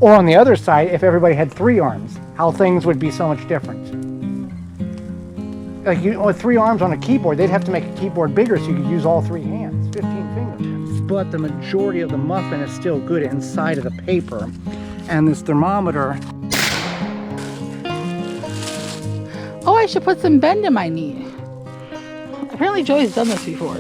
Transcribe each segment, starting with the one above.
Or on the other side, if everybody had 3 arms, how things would be so much different. Like with 3 arms on a keyboard, they'd have to make a keyboard bigger so you could use all 3 hands, 15 fingers. But the majority of the muffin is still good inside of the paper. And this thermometer. Oh, I should put some bend in my knee. Apparently Joey's done this before.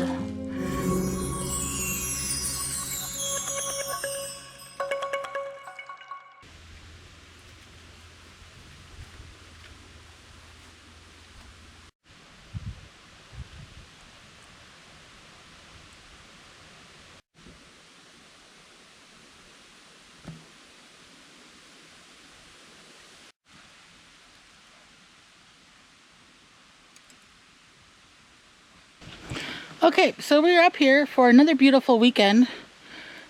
Okay, so we're up here for another beautiful weekend.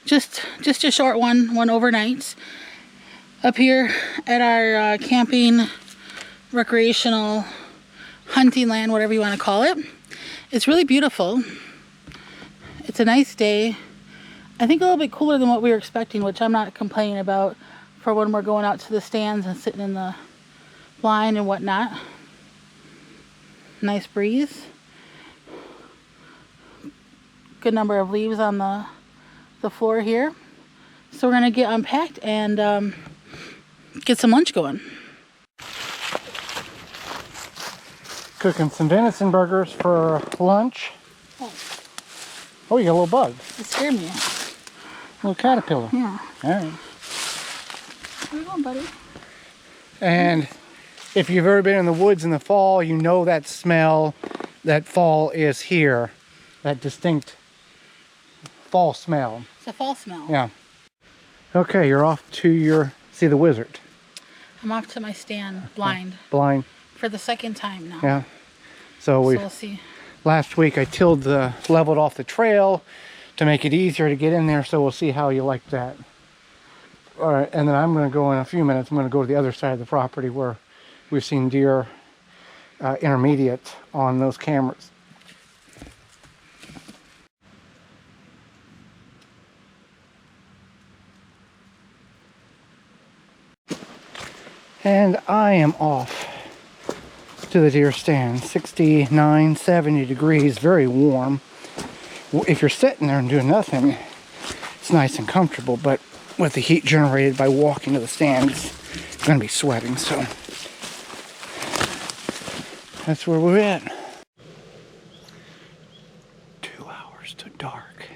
Just a short one overnight. Up here at our camping, recreational, hunting land, whatever you want to call it. It's really beautiful. It's a nice day. I think a little bit cooler than what we were expecting, which I'm not complaining about for when we're going out to the stands and sitting in the blind and whatnot. Nice breeze. Good number of leaves on the floor here. So we're gonna get unpacked and get some lunch going. Cooking some venison burgers for lunch. Oh, you got a little bug. It scared me. A little caterpillar. Yeah. All right. Where you going, buddy? And if you've ever been in the woods in the fall, you know that smell. That fall is here. That distinct fall smell. It's a fall smell. Yeah. Okay, you're off to see the wizard. I'm off to my stand, blind. Blind. For the second time now. Yeah. So we'll see. Last week I leveled off the trail to make it easier to get in there, so we'll see how you like that. All right, and then I'm going to go in a few minutes. I'm going to go to the other side of the property where we've seen deer intermediate on those cameras. And I am off to the deer stand. 69, 70 degrees, very warm. If you're sitting there and doing nothing, it's nice and comfortable, but with the heat generated by walking to the stand, it's going to be sweating, so that's where we're at. 2 hours to dark.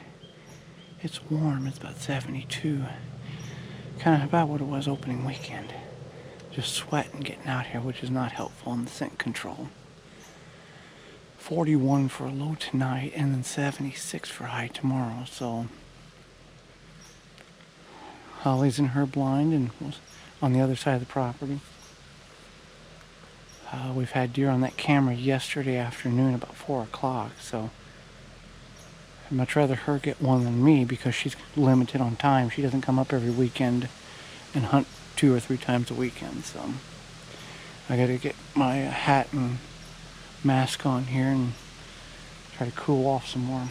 It's warm, it's about 72. Kind of about what it was opening weekend. Just sweating getting out here, which is not helpful in the scent control. 41 for a low tonight, and then 76 for high tomorrow. So Holly's in her blind and was on the other side of the property. We've had deer on that camera yesterday afternoon about 4 o'clock, so I'd much rather her get one than me because she's limited on time. She doesn't come up every weekend and hunt 2 or 3 times a weekend, so I gotta get my hat and mask on here and try to cool off some more.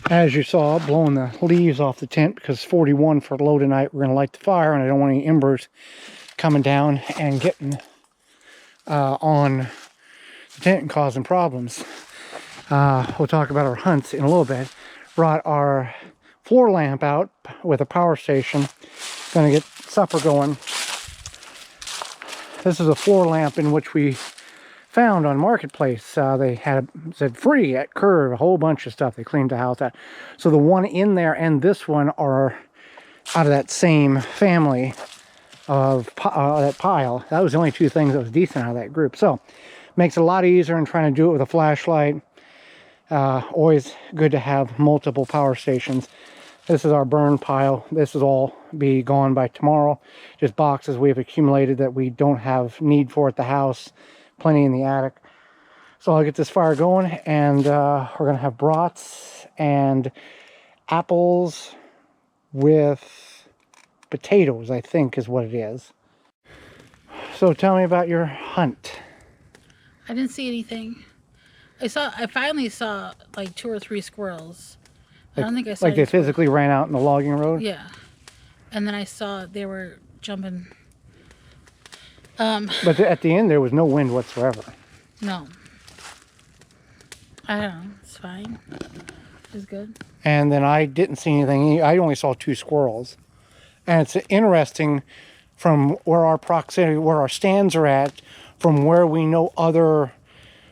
As you saw, blowing the leaves off the tent because 41 for low tonight. We're going to light the fire, and I don't want any embers coming down and getting on the tent and causing problems. We'll talk about our hunts in a little bit. Brought our floor lamp out with a power station. Going to get supper going. This is a floor lamp in which we found on Marketplace. They said free at Curve, a whole bunch of stuff. They cleaned the house out. So the one in there and this one are out of that same family. of that pile. That was the only two things that was decent out of that group. So makes it a lot easier in trying to do it with a flashlight. Always good to have multiple power stations. This is our burn pile. This is all be gone by tomorrow. Just boxes we've accumulated that we don't have need for at the house. Plenty in the attic. So I'll get this fire going, and we're going to have brats and apples with potatoes, I think is what it is. So tell me about your hunt. I didn't see anything. I finally saw like 2 or 3 squirrels. I don't think I saw like they physically ran out in the logging road? Yeah. And then I saw they were jumping. But at the end there was no wind whatsoever. No. I don't know. It's fine. It's good. And then I didn't see anything. I only saw 2 squirrels. And it's interesting from where our proximity, where our stands are at, from where we know other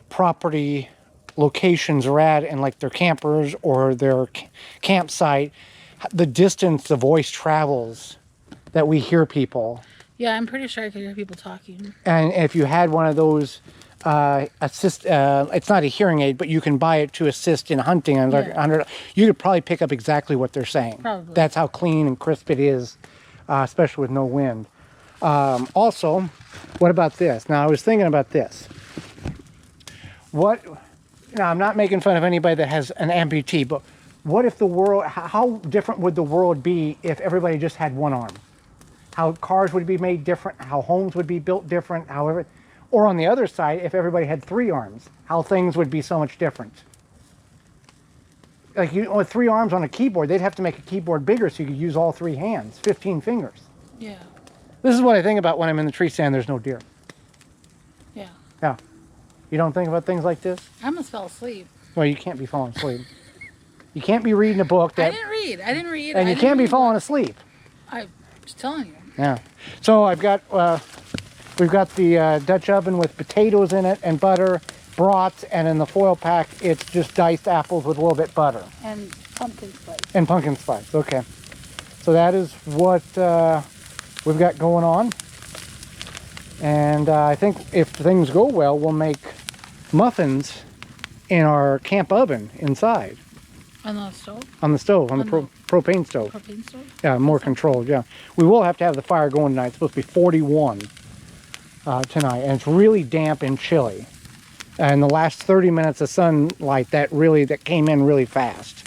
property locations are at, and like their campers or their campsite, the distance the voice travels that we hear people. Yeah, I'm pretty sure I could hear people talking. And if you had one of those it's not a hearing aid, but you can buy it to assist in hunting, and you could probably pick up exactly what they're saying. Probably. That's how clean and crisp it is, especially with no wind. Also, what about this? Now I was thinking about this. Now, I'm not making fun of anybody that has an amputee, but what if the world, how different would the world be if everybody just had one arm? How cars would be made different, how homes would be built different, however, or on the other side, if everybody had 3 arms, how things would be so much different. Like with 3 arms on a keyboard, they'd have to make a keyboard bigger so you could use all 3 hands, 15 fingers. Yeah. This is what I think about when I'm in the tree stand, there's no deer. Yeah. Yeah. You don't think about things like this? I almost fell asleep. Well, you can't be falling asleep. You can't be reading a book that... I didn't read. And you can't be falling asleep. I'm just telling you. Yeah. So I've got... we've got the Dutch oven with potatoes in it and butter, brats, and in the foil pack, it's just diced apples with a little bit butter. And pumpkin spice. And pumpkin spice, okay. So that is what we've got going on. And I think if things go well, we'll make muffins in our camp oven inside. On the stove? On the stove, on the propane stove. Propane stove? Yeah, more controlled, yeah. We will have to have the fire going tonight. It's supposed to be 41 tonight, and it's really damp and chilly. And the last 30 minutes of sunlight, that came in really fast.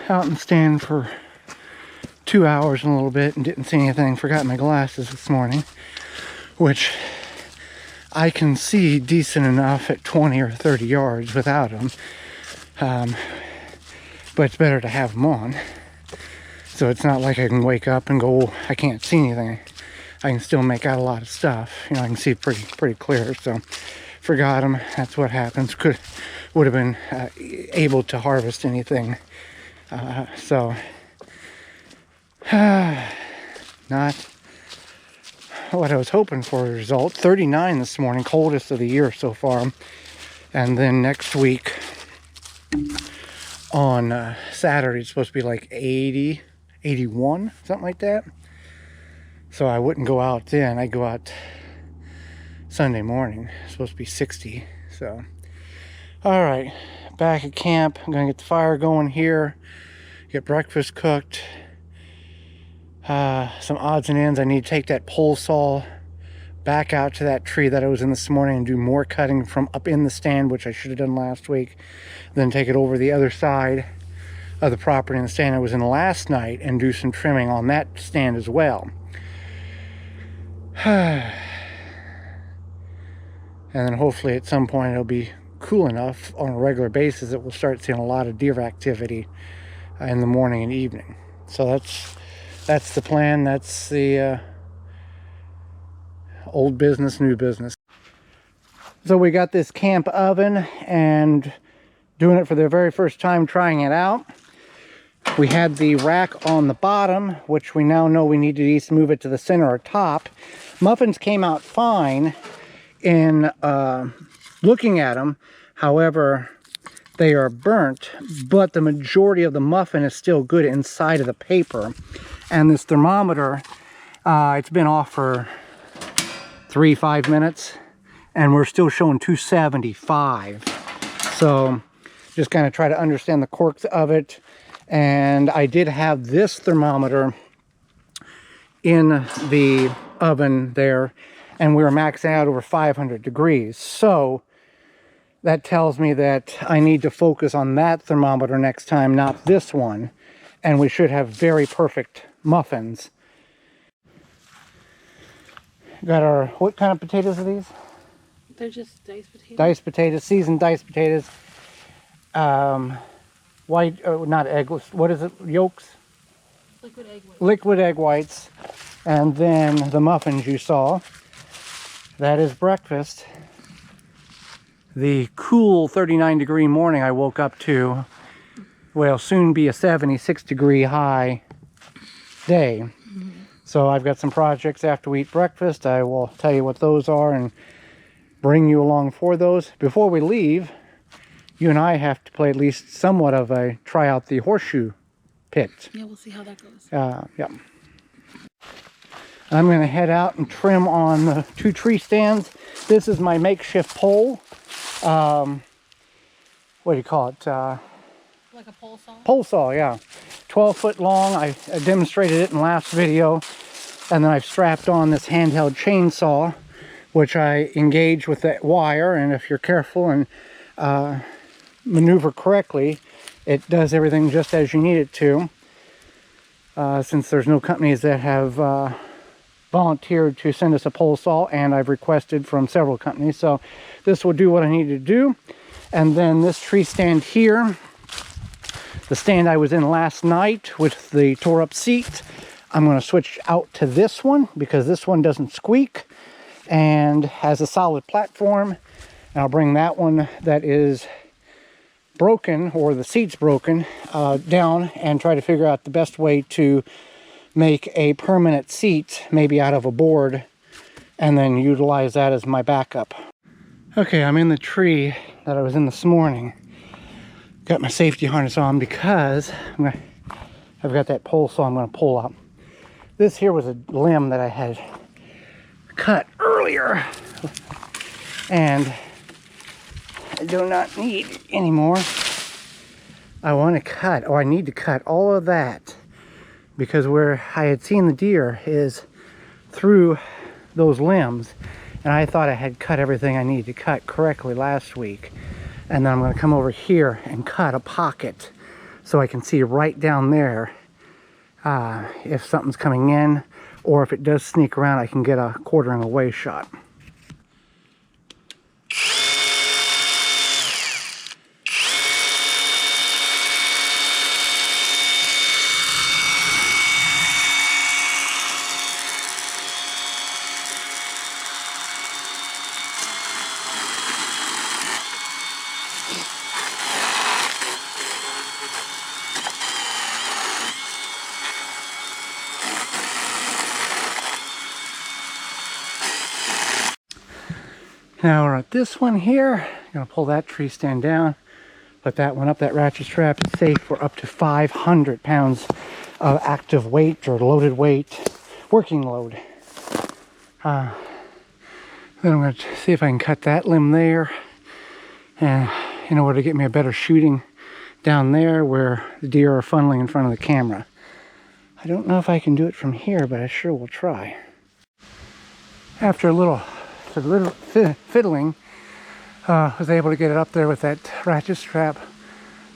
Out in the stand for 2 hours and a little bit and didn't see anything. Forgot my glasses this morning, which I can see decent enough at 20 or 30 yards without them. But it's better to have them on. So it's not like I can wake up and go, oh, I can't see anything. I can still make out a lot of stuff. You know, I can see pretty clear. So forgot them. That's what happens. Would have been able to harvest anything. So Not what I was hoping for a result. 39 this morning, coldest of the year so far. And then next week on Saturday, it's supposed to be like 80, 81, something like that. So I wouldn't go out then. I'd go out Sunday morning. It's supposed to be 60. So, all right, back at camp. I'm gonna get the fire going here, get breakfast cooked. Some odds and ends. I need to take that pole saw back out to that tree that I was in this morning and do more cutting from up in the stand, which I should have done last week. Then take it over the other side of the property in the stand I was in last night and do some trimming on that stand as well. And then hopefully at some point it'll be cool enough on a regular basis that we'll start seeing a lot of deer activity in the morning and evening. So that's the plan. That's the old business, new business. So we got this camp oven and doing it for the very first time, trying it out. We had the rack on the bottom, which we now know we need to either move it to the center or top. Muffins came out fine in looking at them. However, they are burnt, but the majority of the muffin is still good inside of the paper. And this thermometer, it's been off for 3-5 minutes, and we're still showing 275. So just kind of try to understand the quirks of it. And I did have this thermometer in the oven there, and we were maxing out over 500 degrees. So that tells me that I need to focus on that thermometer next time, not this one. And we should have very perfect muffins. Got our, what kind of potatoes are these? They're just diced potatoes. Diced potatoes, seasoned diced potatoes. White, not eggless, what is it, yolks? Liquid egg whites. Liquid egg whites. And then the muffins you saw. That is breakfast. The cool 39-degree morning I woke up to will soon be a 76-degree high day. So I've got some projects after we eat breakfast. I will tell you what those are and bring you along for those. Before we leave, you and I have to play at least somewhat of a try out the horseshoe pit. Yeah, we'll see how that goes. Yeah. I'm going to head out and trim on the 2 tree stands. This is my makeshift pole. What do you call it? Like a pole saw? Pole saw, yeah. 12 foot long. I demonstrated it in the last video. And then I've strapped on this handheld chainsaw, which I engage with that wire. And if you're careful and maneuver correctly, it does everything just as you need it to. Since there's no companies that have volunteered to send us a pole saw, and I've requested from several companies. So this will do what I need to do. And then this tree stand here, the stand I was in last night with the tore up seat, I'm going to switch out to this one because this one doesn't squeak and has a solid platform. And I'll bring that one that is broken, or the seat's broken, down and try to figure out the best way to make a permanent seat, maybe out of a board, and then utilize that as my backup. Okay, I'm in the tree that I was in this morning. Got my safety harness on because I've got that pole saw I'm going to pull up. This here was a limb that I had cut earlier, and I do not need anymore. I want to cut, or I need to cut all of that, because where I had seen the deer is through those limbs, and I thought I had cut everything I needed to cut correctly last week. And then I'm going to come over here and cut a pocket so I can see right down there if something's coming in, or if it does sneak around, I can get a quartering away shot. Now we're at this one here. I'm gonna pull that tree stand down, put that one up. That ratchet strap is safe for up to 500 pounds of active weight or loaded weight, working load. Then I'm gonna see if I can cut that limb there, and in order to get me a better shooting down there where the deer are funneling in front of the camera. I don't know if I can do it from here, but I sure will try. After a little fiddling, was able to get it up there with that ratchet strap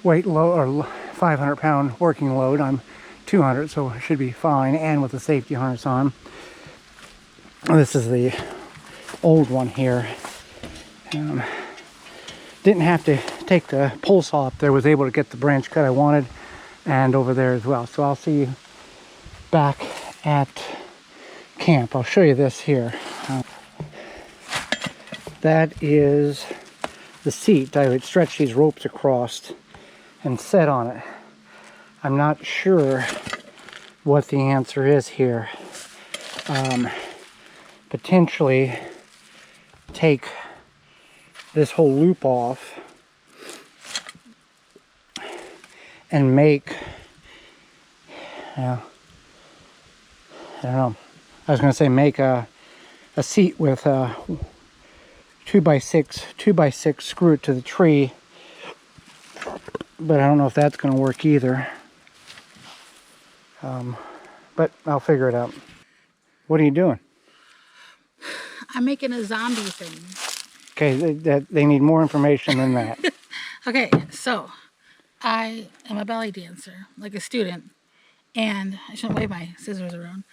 weight load, or 500 pound working load. I'm 200, so it should be fine, and with the safety harness on. This is the old one here. Didn't have to take the pole saw up there, was able to get the branch cut I wanted, and over there as well. So I'll see you back at camp. I'll show you this here. That is the seat. I would stretch these ropes across and set on it. I'm not sure what the answer is here. Potentially take this whole loop off and make, I don't know. I was going to say make a seat with a 2x6 screw it to the tree, but I don't know if that's going to work either. But I'll figure it out. What are you doing? I'm making a zombie thing. Okay, they need more information than that. Okay, so I am a belly dancer, like a student, and I shouldn't wave my scissors around.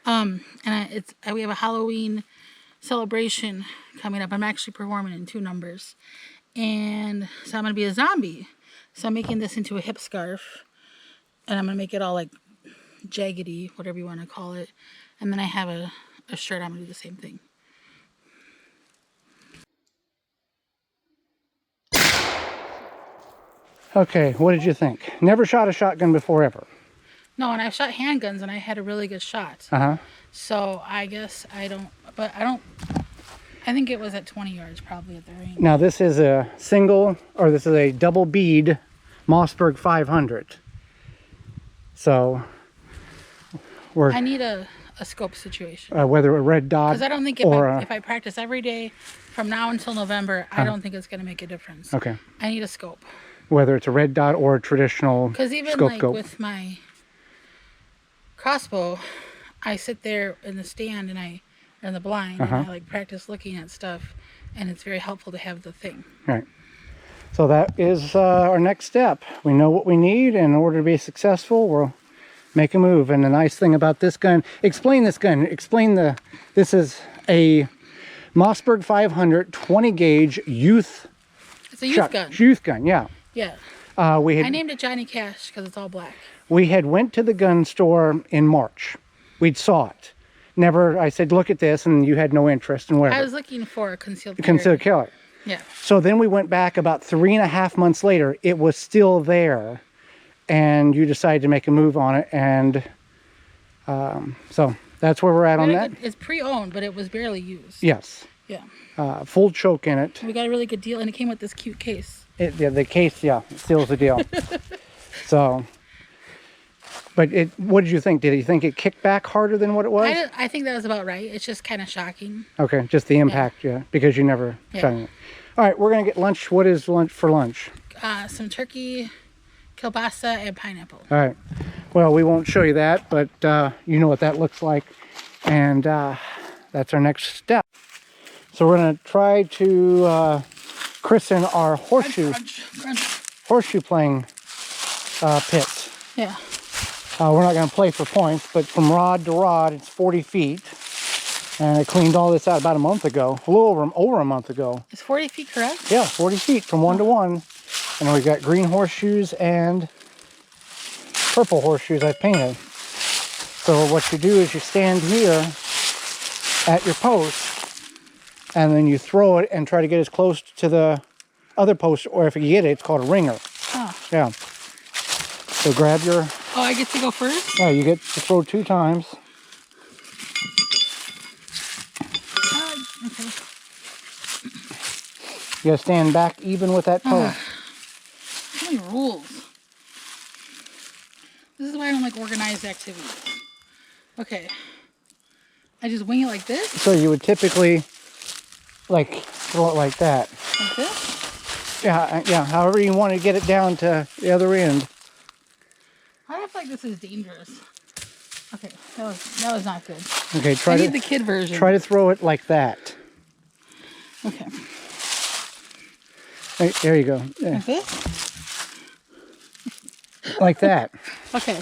We have a Halloween celebration coming up. I'm actually performing in 2 numbers, and so I'm gonna be a zombie. So I'm making this into a hip scarf, and I'm gonna make it all like jaggedy, whatever you want to call it. And then I have a shirt. I'm gonna do the same thing. Okay, what did you think? Never shot a shotgun before ever. No, and I've shot handguns, and I had a really good shot. So I guess I think it was at 20 yards probably at the range. Now this is a single, or this is a double bead Mossberg 500. So I need a scope situation. Whether a red dot, because I don't think if I practice every day from now until November, I don't think it's going to make a difference. Okay. I need a scope. Whether it's a red dot or a traditional scope. Because even like with my crossbow, I sit there in the stand and in the blind, and I like practice looking at stuff, and it's very helpful to have the thing. Right. So that is our next step. We know what we need, and in order to be successful, we'll make a move. And the nice thing about this gun, explain this gun. This is a Mossberg 500 20 gauge youth. It's a youth gun. Youth gun, yeah. Yeah. I named it Johnny Cash because it's all black. We had went to the gun store in March. We'd saw it. I said, look at this, and you had no interest in whatever. I was looking for a concealed carry. Concealed carry. Yeah. So then we went back about 3.5 months later. It was still there, and you decided to make a move on it, and so that's where we're at on that. It's pre-owned, but it was barely used. Yes. Yeah. Full choke in it. We got a really good deal, and it came with this cute case. The case, seals the deal. So, but what did you think? Did you think it kicked back harder than what it was? I think that was about right. It's just kind of shocking. Okay, just the impact, because you never shot it. All right, we're going to get lunch. What is lunch for lunch? Some turkey, kielbasa, and pineapple. All right. Well, we won't show you that, but you know what that looks like. And that's our next step. So we're going to try to christen our horseshoe playing pits. Yeah. We're not going to play for points, but from rod to rod, it's 40 feet. And I cleaned all this out about a month ago, a little over a month ago. Is 40 feet correct? Yeah, 40 feet from 1 to 1. And we've got green horseshoes and purple horseshoes I've painted. So what you do is you stand here at your post, and then you throw it and try to get as close to the other post, or if you get it, it's called a ringer. Oh. Yeah. So grab your... Oh, I get to go first? Yeah, you get to throw 2 times. Okay. You gotta stand back even with that post. So many rules. This is why I don't like organized activities. Okay. I just wing it like this? So you would typically, like, throw it like that. Like this? Yeah, however you want to get it down to the other end. I don't feel like this is dangerous. Okay, that was not good. Okay, I need the kid version. Try to throw it like that. Okay. There you go. Yeah. Like this? Like that. Okay.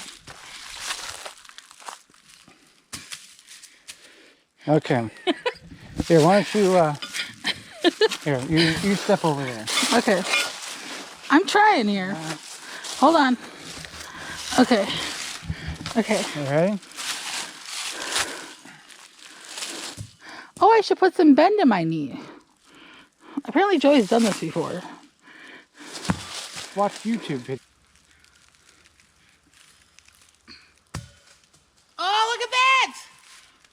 Okay. Here, why don't you, here, you step over there. Okay. I'm trying here. Hold on. Okay. Okay. You ready? Oh, I should put some bend in my knee. Apparently Joey's done this before. Watch YouTube videos. Oh, look at that!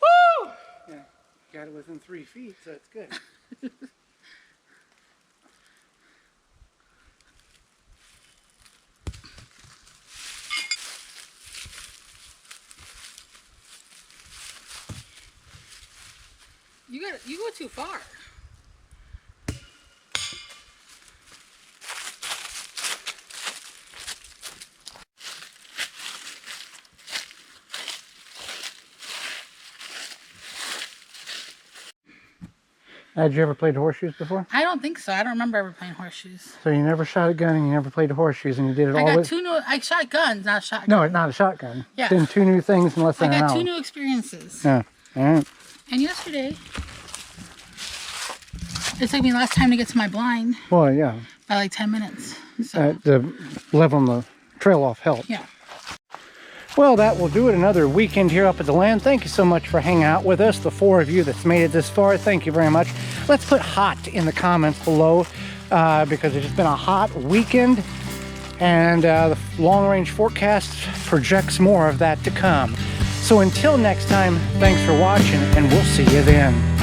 Woo! Yeah, got it within 3 feet, so it's good. You go too far. Had you ever played horseshoes before? I don't think so. I don't remember ever playing horseshoes. So you never shot a gun and you never played horseshoes and you did it all with... I shot guns, not shotguns. No, not a shotgun. Yeah. Did 2 new things in less than an hour. I got 2 new experiences. Yeah. All right. And yesterday, it took me less time to get to my blind. Well, yeah. By like 10 minutes. So. The leveling the trail off helped. Yeah. Well, that will do it. Another weekend here up at the land. Thank you so much for hanging out with us. The 4 of you that's made it this far, thank you very much. Let's put hot in the comments below because it's just been a hot weekend. And the long-range forecast projects more of that to come. So until next time, thanks for watching, and we'll see you then.